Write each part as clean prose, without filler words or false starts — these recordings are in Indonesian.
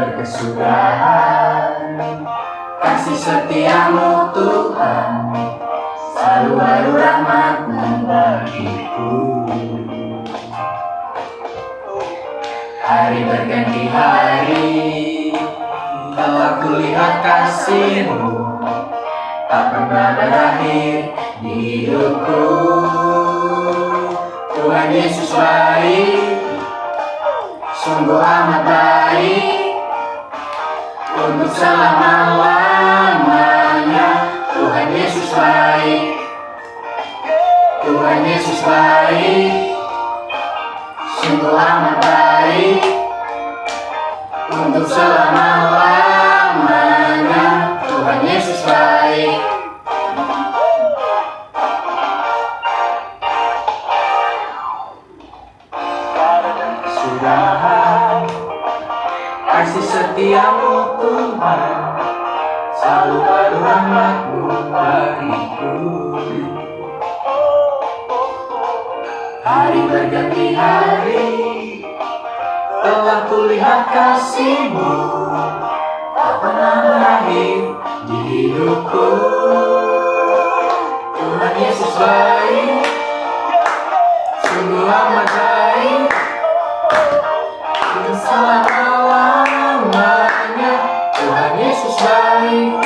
berkesudahan. Kasih setiamu Tuhan, selalu baru rahmat-Mu bagiku. Hari berganti hari, telah kulihat kasih-Mu, tak pernah berakhir di hidupku. Tuhan Yesus baik, sungguh amat baik, untuk selama-lamanya. Tuhan Yesus baik, Tuhan Yesus baik, sungguh amat baik, untuk selama-lamanya. Tuhan Yesus baik. Sudah kasih setiamu Tuhan, selalu baru rahmat-Mu bagiku. Hari berganti hari, telah kulihat kasih-Mu, tak pernah berakhir di hidupku. Tuhan Yesus baik, sungguh amat baik, untuk selama-lamanya. Tuhan Yesus baik,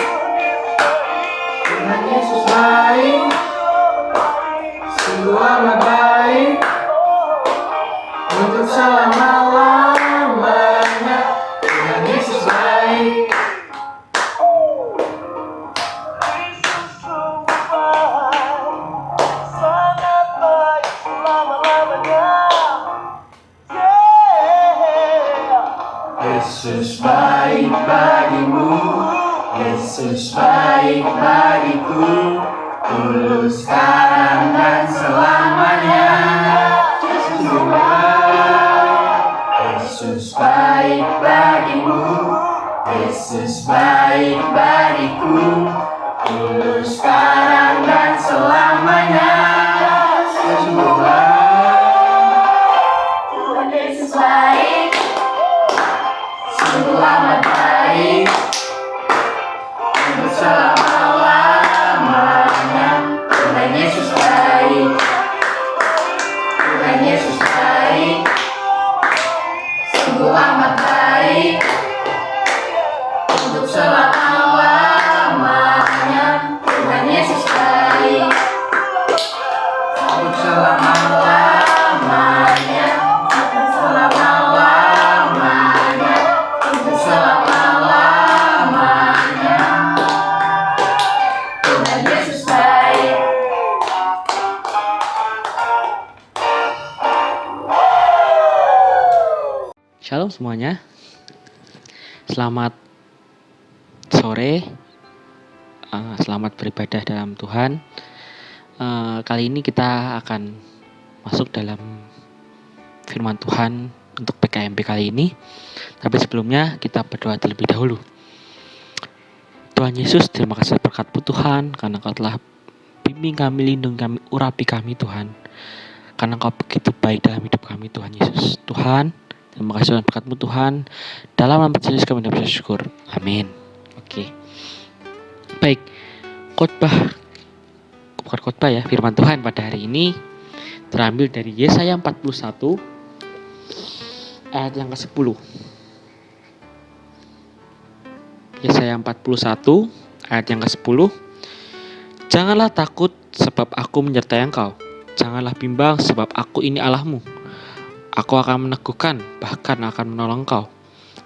Tuhan Yesus baik, sungguh amat baik, untuk selama-lamanya. Tuhan Yesus baik. Yesus baik bagimu, Yesus baik bagiku, tulus sekarang dan selamanya. Yesus baik bagimu, Yesus baik bagiku, tulus sekarang dan selamanya. Tuhan Yesus baik, sungguh amat baik, untuk selama-lamanya. Tuhan Yesus baik, Tuhan Yesus baik, sungguh amat baik, untuk selama-lamanya. Tuhan Yesus baik, untuk selama-lamanya, selama-lamanya, untuk selama-lamanya. Tuhan Yesus baik. Shalom semuanya, selamat sore, selamat beribadah dalam Tuhan. Kali ini kita akan masuk dalam firman Tuhan untuk PKMP kali ini. Tapi sebelumnya kita berdoa terlebih dahulu. Tuhan Yesus, terima kasih berkat-Mu Tuhan, karena Engkau telah bimbing kami, lindungi kami, urapi kami Tuhan. Karena Engkau begitu baik dalam hidup kami Tuhan Yesus. Tuhan, terima kasih berkat-Mu Tuhan. Dalam nama Yesus kami bersyukur. Amin. Oke. Baik. Khotbah ya, firman Tuhan pada hari ini terambil dari Yesaya 41 ayat yang ke-10. Yesaya 41 ayat yang ke-10. Janganlah takut sebab aku menyertai engkau. Janganlah bimbang sebab aku ini Allahmu. Aku akan meneguhkan, bahkan akan menolong engkau.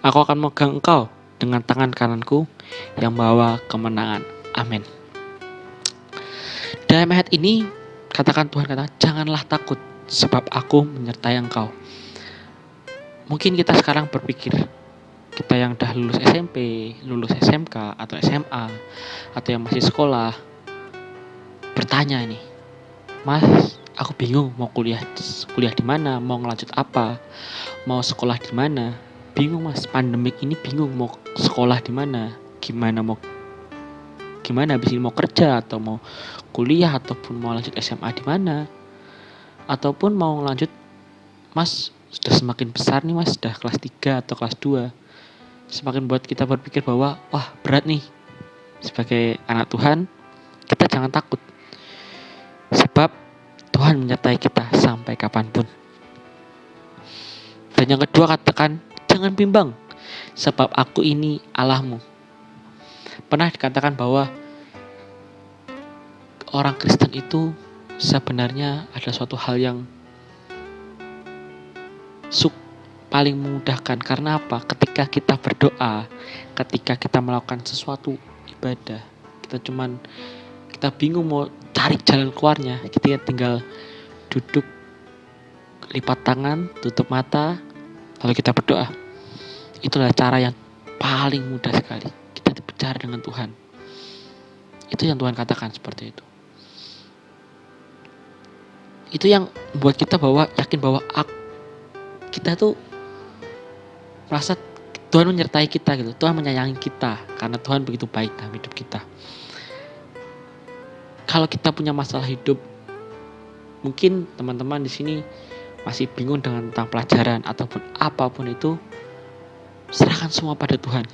Aku akan memegang engkau dengan tangan kananku yang membawa kemenangan. Amin. Dalam ayat ini Tuhan katakan, janganlah takut sebab aku menyertai engkau. Mungkin kita sekarang berpikir, kita yang dah lulus SMP, lulus SMK atau SMA, atau yang masih sekolah, bertanya ini, Mas, aku bingung mau kuliah di mana, mau ngelanjut apa, mau sekolah di mana. Bingung Mas, pandemik ini bingung mau sekolah di mana, gimana habis ini mau kerja atau mau kuliah ataupun mau lanjut SMA di mana, ataupun mau lanjut, Mas sudah semakin besar nih Mas, sudah kelas 3 atau kelas 2. semakin buat kita berpikir bahwa wah berat nih sebagai anak Tuhan. Kita jangan takut, sebab Tuhan menyertai kita sampai kapanpun. Dan yang kedua, katakan jangan bimbang, sebab aku ini Allahmu. Pernah dikatakan bahwa orang Kristen itu sebenarnya ada suatu hal yang paling memudahkan. Karena apa? Ketika kita berdoa, ketika kita melakukan sesuatu ibadah, kita bingung mau cari jalan keluarnya, kita tinggal duduk, lipat tangan, tutup mata, lalu kita berdoa. Itulah cara yang paling mudah sekali kita bicara dengan Tuhan. Itu yang Tuhan katakan seperti itu. Itu yang membuat kita yakin bahwa kita tuh merasa Tuhan menyertai kita gitu. Tuhan menyayangi kita karena Tuhan begitu baik dalam hidup kita. Kalau kita punya masalah hidup, mungkin teman-teman di sini masih bingung tentang pelajaran ataupun apapun itu, serahkan semua pada Tuhan.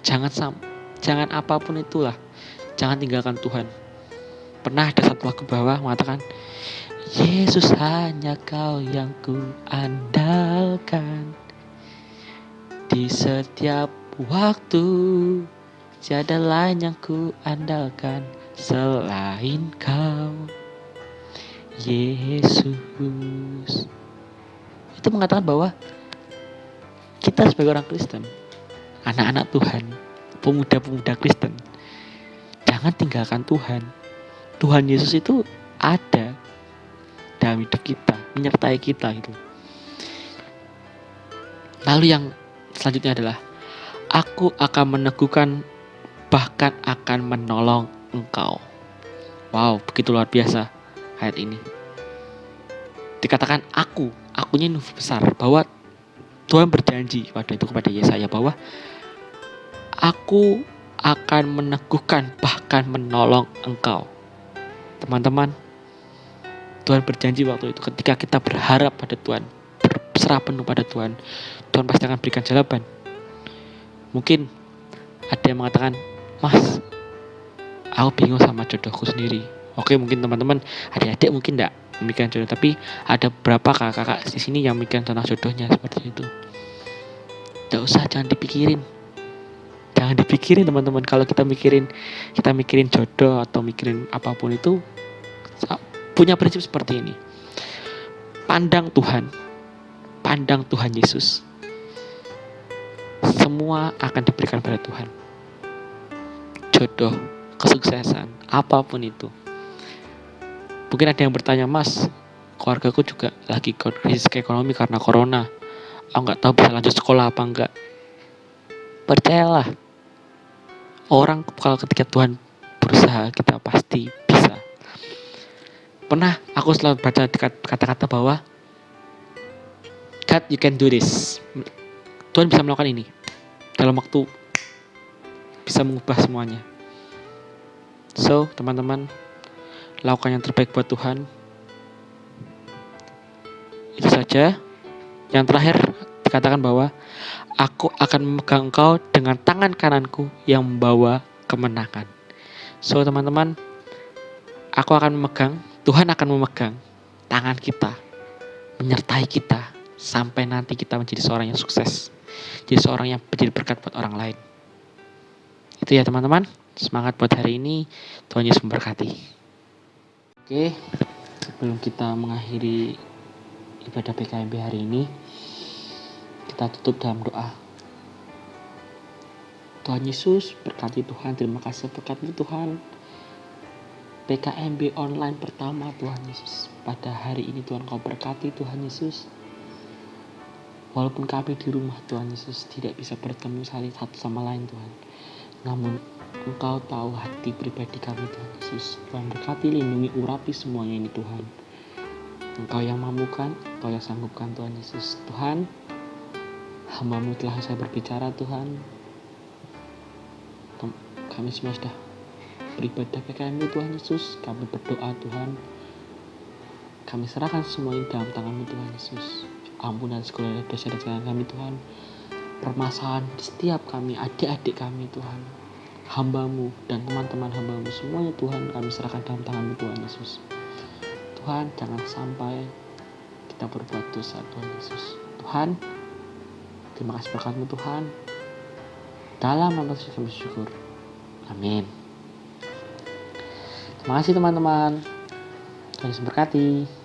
Jangan apapun itulah, jangan tinggalkan Tuhan. Pernah ada satu lagu bawah mengatakan, Yesus hanya Kau yang ku andalkan. Di setiap waktu, tiada lain yang ku andalkan selain Kau, Yesus. Itu mengatakan bahwa kita sebagai orang Kristen, anak-anak Tuhan, pemuda-pemuda Kristen, jangan tinggalkan Tuhan. Tuhan Yesus itu ada dalam hidup kita, menyertai kita gitu. Lalu yang selanjutnya adalah aku akan meneguhkan, bahkan akan menolong engkau. Wow, begitu luar biasa ayat ini. Dikatakan akunya ini besar, bahwa Tuhan berjanji kepada Yesaya bahwa aku akan meneguhkan, bahkan menolong engkau. Teman-teman, Tuhan berjanji waktu itu ketika kita berharap pada Tuhan, berserah penuh pada Tuhan, Tuhan pasti akan berikan jawaban. Mungkin ada yang mengatakan, Mas, aku bingung sama jodohku sendiri. Oke, mungkin teman-teman, adik-adik mungkin enggak memikirkan jodoh, tapi ada beberapa kakak-kakak di sini yang mikirkan tentang jodohnya seperti itu. Enggak usah, jangan dipikirin. Jangan dipikirin teman-teman. Kalau kita mikirin jodoh atau mikirin apapun itu, punya prinsip seperti ini. Pandang Tuhan Yesus. Semua akan diberikan pada Tuhan. Jodoh, kesuksesan, apapun itu. Mungkin ada yang bertanya, Mas, keluargaku juga lagi krisis ekonomi karena corona. Aku nggak tahu bisa lanjut sekolah apa enggak. Percayalah, orang kalau ketika Tuhan berusaha, kita pasti bisa. Pernah aku selalu baca kata-kata bahwa God, you can do this. Tuhan bisa melakukan ini. Dalam waktu bisa mengubah semuanya. So, teman-teman, lakukan yang terbaik buat Tuhan. Itu saja. Yang terakhir dikatakan bahwa aku akan memegang engkau dengan tangan kananku yang membawa kemenangan. So, teman-teman, Tuhan akan memegang tangan kita, menyertai kita sampai nanti kita menjadi seorang yang sukses, jadi seorang yang menjadi berkat buat orang lain. Itu ya teman-teman, semangat buat hari ini. Tuhan Yesus memberkati. Oke, sebelum kita mengakhiri ibadah PKMB hari ini, kita tutup dalam doa. Tuhan Yesus, berkati Tuhan, terima kasih berkat-Mu Tuhan. PKMB online pertama Tuhan Yesus, pada hari ini Tuhan Kau berkati Tuhan Yesus. Walaupun kami di rumah Tuhan Yesus tidak bisa bertemu saling satu sama lain Tuhan, namun Engkau tahu hati pribadi kami Tuhan Yesus. Tuhan berkati, lindungi, urapi semuanya ini Tuhan. Engkau yang mampukan, Engkau yang sanggupkan Tuhan Yesus. Tuhan, hamba-Mu telah saya berbicara Tuhan. Kami semua sudah beribadah PKMB Tuhan Yesus. Kami berdoa Tuhan. Kami serahkan semua ini dalam tangan-Mu Tuhan Yesus. Ampunan segala dosa dan kesalahan kami Tuhan. permasalahan di setiap kami, adik-adik kami Tuhan, hamba-Mu dan teman-teman hamba-Mu semuanya Tuhan kami serahkan dalam tangan-Mu Tuhan Yesus. Tuhan, jangan sampai kita berbuat dosa Tuhan Yesus. Tuhan, terima kasih berkat-Mu Tuhan. Dalam nama Yesus kami bersyukur. Amin. Terima kasih teman-teman. Tuhan Yesus berkati.